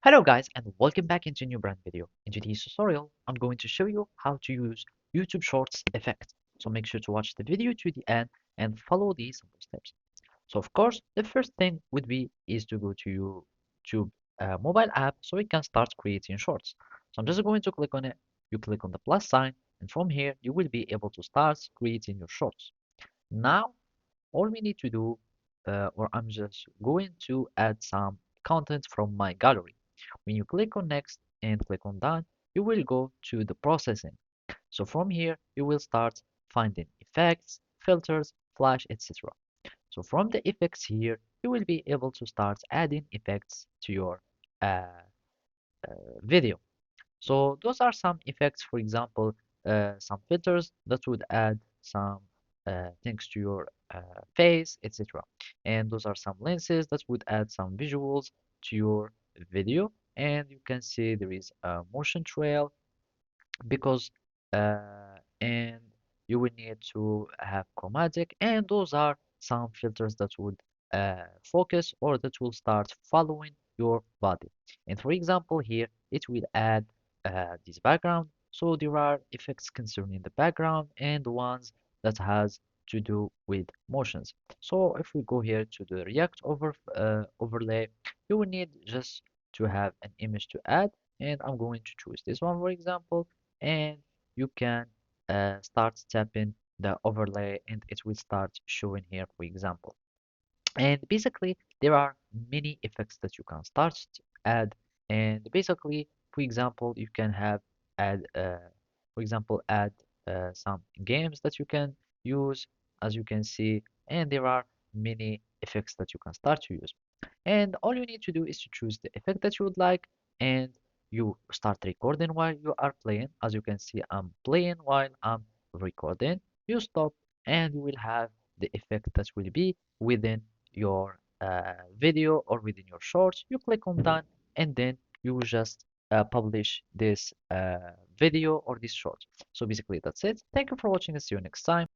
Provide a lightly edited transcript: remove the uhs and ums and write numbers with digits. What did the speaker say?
Hello guys and welcome back into a new brand video. In today's tutorial, I'm going to show you how to use YouTube Shorts effect. So make sure to watch the video to the end and follow these simple steps. So of course, the first thing would be is to go to your YouTube mobile app so we can start creating shorts. So I'm just going to click on it. You click on the plus sign and from here you will be able to start creating your shorts. Now all we need to do, or I'm just going to add some content from my gallery. When you click on next and click on done, you will go to the processing. So from here, you will start finding effects, filters, flash, etc. So from the effects here, you will be able to start adding effects to your uh, video. So those are some effects, for example, some filters that would add some things to your face, etc. And those are some lenses that would add some visuals to your video. And you can see there is a motion trail because and you will need to have chromatic, and those are some filters that would focus or that will start following your body. And for example here it will add this background, so there are effects concerning the background and the ones that has to do with motions. So if we go here to the react overlay, you will need just to have an image to add, and I'm going to choose this one for example, and you can start tapping the overlay and it will start showing here for example. And basically there are many effects that you can start to add, and basically for example you can have add for example add some games that you can use, as you can see, and there are many effects that you can start to use. And all you need to do is to choose the effect that you would like, and you start recording while you are playing. As you can see, I'm playing while I'm recording. You stop and you will have the effect that will be within your video or within your shorts. You click on done and then you will just publish this video or this short. So basically that's it. Thank you for watching and see you next time.